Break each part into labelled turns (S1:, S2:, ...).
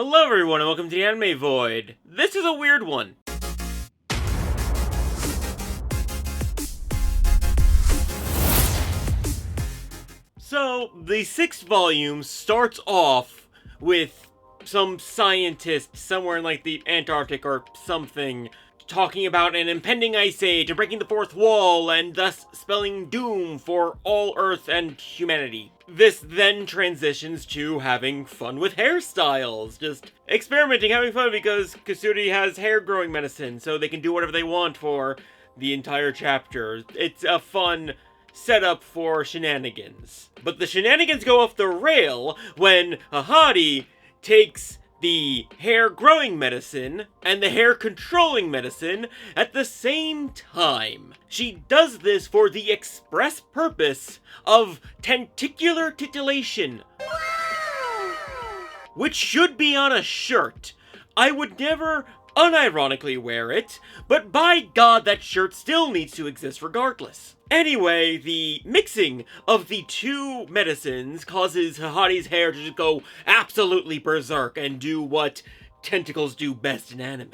S1: Hello everyone and welcome to the Anime Void. This is a weird one. So, the 6th volume starts off with some scientist somewhere in like the Antarctic or something talking about an impending ice age and breaking the fourth wall and thus spelling doom for all Earth and humanity. This then transitions to having fun with hairstyles, just experimenting, having fun because Tsundere has hair growing medicine so they can do whatever they want for the entire chapter. It's a fun setup for shenanigans. But the shenanigans go off the rail when Hahari takes the hair growing medicine and the hair controlling medicine at the same time. She does this for the express purpose of tenticular titillation, which should be on a shirt. I would never unironically wear it, but by God, that shirt still needs to exist regardless. Anyway, the mixing of the two medicines causes Hahari's hair to just go absolutely berserk and do what tentacles do best in anime,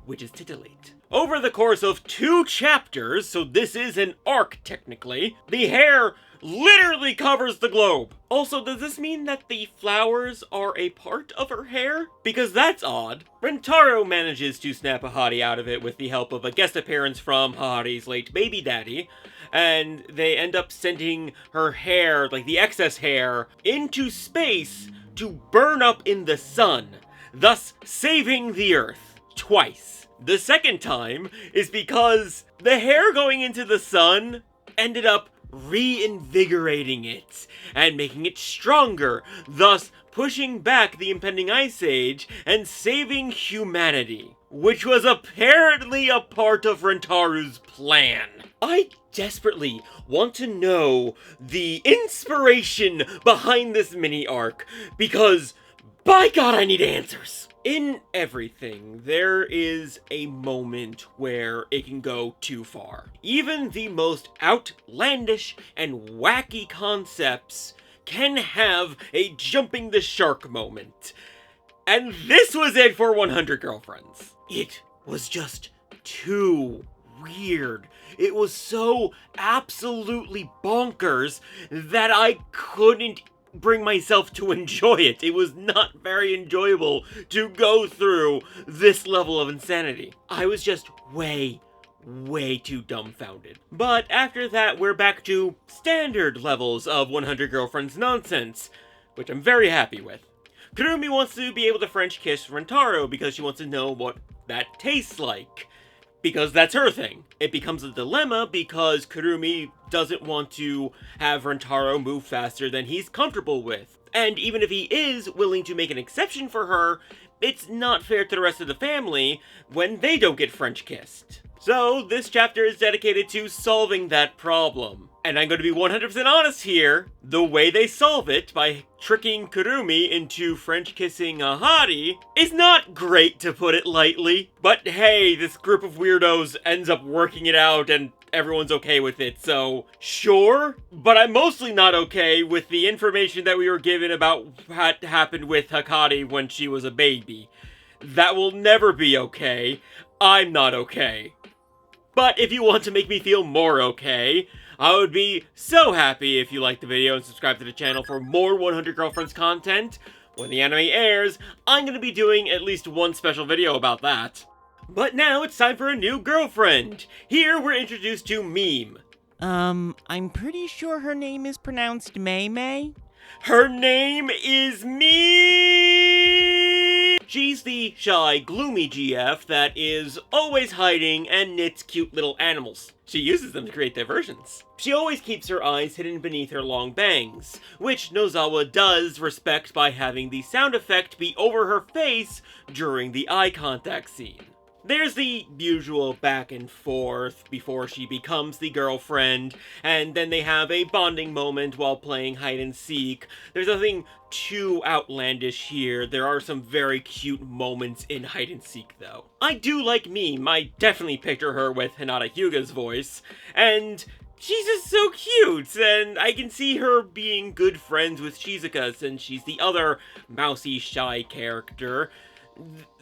S1: which is titillate. Over the course of 2 chapters, so this is an arc technically, the hair literally covers the globe. Also, does this mean that the flowers are a part of her hair? Because that's odd. Rentaro manages to snap Hahari out of it with the help of a guest appearance from Hahari's late baby daddy, and they end up sending her hair, like the excess hair, into space to burn up in the sun, thus saving the Earth twice. The second time is because the hair going into the sun ended up reinvigorating it and making it stronger, thus pushing back the impending ice age and saving humanity, which was apparently a part of Rentaru's plan. I desperately want to know the inspiration behind this mini arc because, by God, I need answers. In everything, there is a moment where it can go too far. Even the most outlandish and wacky concepts can have a jumping the shark moment. And this was it for 100 Girlfriends. It was just too weird. It was so absolutely bonkers that I couldn't bring myself to enjoy it. It was not very enjoyable to go through this level of insanity. I was just way too dumbfounded. But after that, we're back to standard levels of 100 Girlfriends nonsense, which I'm very happy with. Kurumi wants to be able to French kiss Rentaro because she wants to know what that tastes like, because that's her thing. It becomes a dilemma because Kurumi doesn't want to have Rentaro move faster than he's comfortable with. And even if he is willing to make an exception for her, it's not fair to the rest of the family when they don't get French kissed. So this chapter is dedicated to solving that problem. And I'm going to be 100% honest here, the way they solve it by tricking Kurumi into French kissing Hahari is not great, to put it lightly. But hey, this group of weirdos ends up working it out and everyone's okay with it, so sure. But I'm mostly not okay with the information that we were given about what happened with Hahari when she was a baby. That will never be okay. I'm not okay. But if you want to make me feel more okay, I would be so happy if you liked the video and subscribe to the channel for more 100 Girlfriends content. When the anime airs, I'm going to be doing at least one special video about that. But now it's time for a new girlfriend. Here we're introduced to Meme.
S2: I'm pretty sure her name is pronounced May May.
S1: Her name is Me. She's the shy, gloomy GF that is always hiding and knits cute little animals. She uses them to create diversions. She always keeps her eyes hidden beneath her long bangs, which Nozawa does respect by having the sound effect be over her face during the eye contact scene. There's the usual back and forth before she becomes the girlfriend, and then they have a bonding moment while playing hide and seek. There's nothing too outlandish here. There are some very cute moments in hide and seek though. I do like Meme. I definitely picture her with Hinata Hyuga's voice, and she's just so cute, and I can see her being good friends with Shizuka since she's the other mousy, shy character.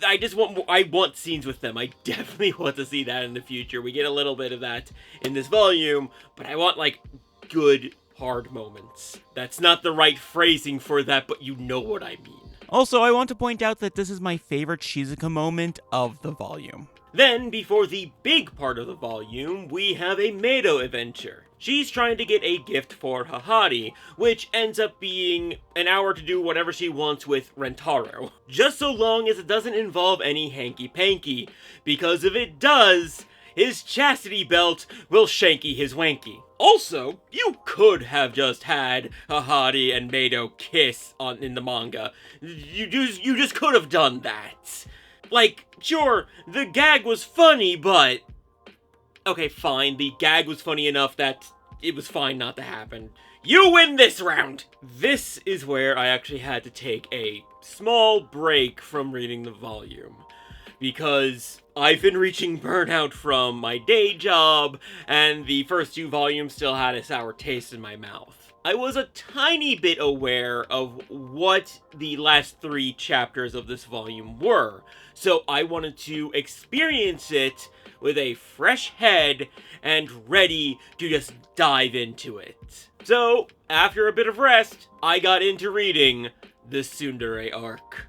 S1: I want scenes with them. I definitely want to see that in the future. We get a little bit of that in this volume, but I want, like, good, hard moments. That's not the right phrasing for that, but you know what I mean.
S2: Also, I want to point out that this is my favorite Shizuka moment of the volume.
S1: Then, before the big part of the volume, we have a Meido adventure. She's trying to get a gift for Hahari, which ends up being an hour to do whatever she wants with Rentaro. Just so long as it doesn't involve any hanky-panky, because if it does, his chastity belt will shanky his wanky. Also, you could have just had Hahari and Meido kiss in the manga. You just could have done that. Like, sure, the gag was funny, but... Okay, fine, the gag was funny enough that it was fine not to happen. You win this round! This is where I actually had to take a small break from reading the volume. Because I've been reaching burnout from my day job, and the first 2 volumes still had a sour taste in my mouth. I was a tiny bit aware of what the last 3 chapters of this volume were, so I wanted to experience it with a fresh head and ready to just dive into it. So, after a bit of rest, I got into reading the Tsundere arc.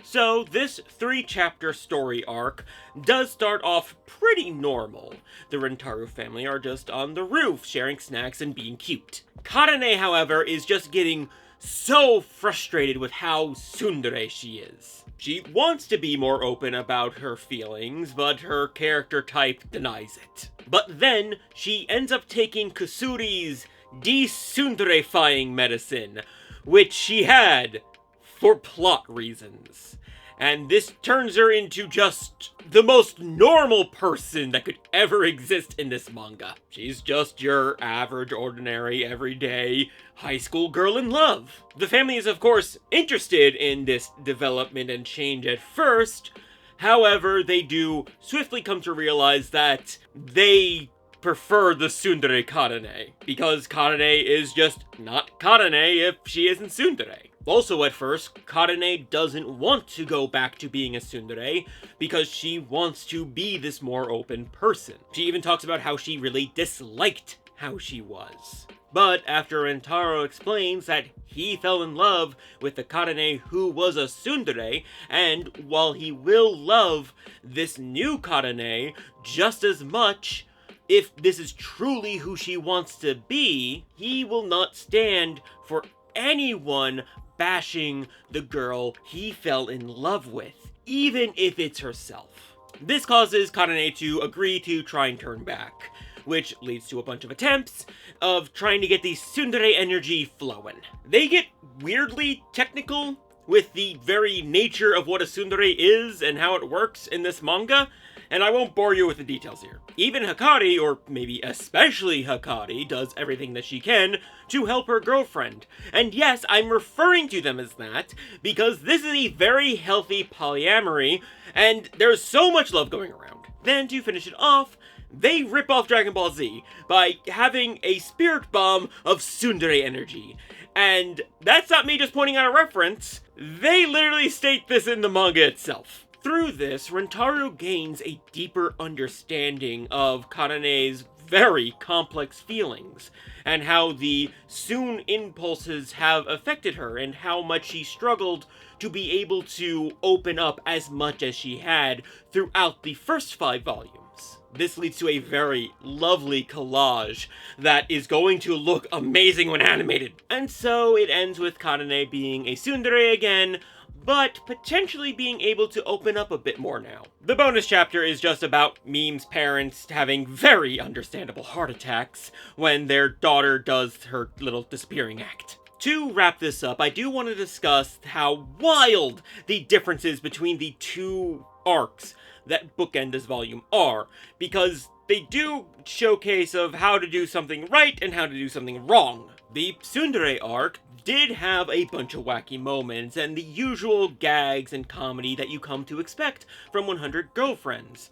S1: So, this 3-chapter story arc does start off pretty normal. The Rentaro family are just on the roof, sharing snacks and being cute. Karane, however, is just getting so frustrated with how tsundere she is. She wants to be more open about her feelings, but her character type denies it. But then, she ends up taking Kusuri's de-tsunderifying medicine, which she had for plot reasons. And this turns her into just the most normal person that could ever exist in this manga. She's just your average, ordinary, everyday high school girl in love. The family is, of course, interested in this development and change at first. However, they do swiftly come to realize that they prefer the tsundere Karane, because Karane is just not Karane if she isn't tsundere. Also, at first, Karane doesn't want to go back to being a tsundere because she wants to be this more open person. She even talks about how she really disliked how she was. But after Rentaro explains that he fell in love with the Karane who was a tsundere, and while he will love this new Karane just as much, if this is truly who she wants to be, he will not stand for anyone bashing the girl he fell in love with, even if it's herself. This causes Karane to agree to try and turn back, which leads to a bunch of attempts of trying to get the tsundere energy flowing. They get weirdly technical with the very nature of what a tsundere is and how it works in this manga, and I won't bore you with the details here. Even Hikari, or maybe especially Hikari, does everything that she can to help her girlfriend. And yes, I'm referring to them as that, because this is a very healthy polyamory, and there's so much love going around. Then, to finish it off, they rip off Dragon Ball Z by having a spirit bomb of tsundere energy. And that's not me just pointing out a reference, they literally state this in the manga itself. Through this, Rentaro gains a deeper understanding of Karane's very complex feelings, and how the Tsun impulses have affected her, and how much she struggled to be able to open up as much as she had throughout the first 5 volumes. This leads to a very lovely collage that is going to look amazing when animated. And so it ends with Karane being a tsundere again, but potentially being able to open up a bit more now. The bonus chapter is just about Meme's parents having very understandable heart attacks when their daughter does her little disappearing act. To wrap this up, I do want to discuss how wild the differences between the 2 arcs that bookend this volume are, because they do showcase of how to do something right and how to do something wrong. The Tsundere arc did have a bunch of wacky moments and the usual gags and comedy that you come to expect from 100 Girlfriends.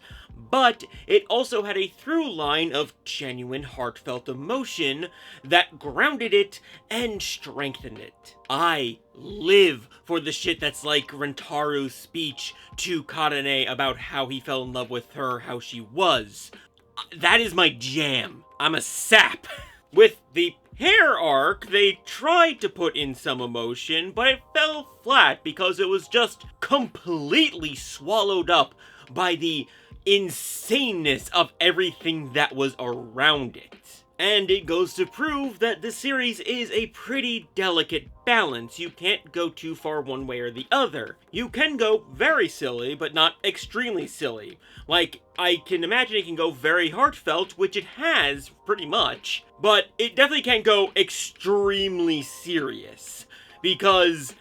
S1: But it also had a through line of genuine heartfelt emotion that grounded it and strengthened it. I live for the shit that's like Rentaru's speech to Karane about how he fell in love with her, how she was. That is my jam. I'm a sap. With the hair arc, they tried to put in some emotion, but it fell flat because it was just completely swallowed up by the insaneness of everything that was around it. And it goes to prove that the series is a pretty delicate balance. You can't go too far one way or the other. You can go very silly, but not extremely silly. Like, I can imagine it can go very heartfelt, which it has, pretty much. But it definitely can't go extremely serious, because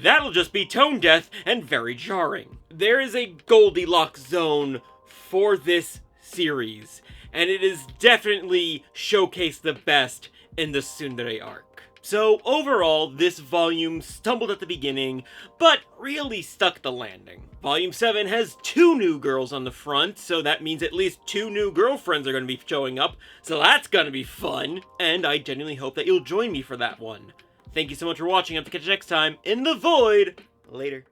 S1: that'll just be tone deaf and very jarring. There is a Goldilocks zone for this series, and it is definitely showcased the best in the Tsundere arc. So overall, this volume stumbled at the beginning, but really stuck the landing. Volume 7 has 2 new girls on the front, so that means at least 2 new girlfriends are going to be showing up, so that's going to be fun, and I genuinely hope that you'll join me for that one. Thank you so much for watching. I have to catch you next time in the void. Later.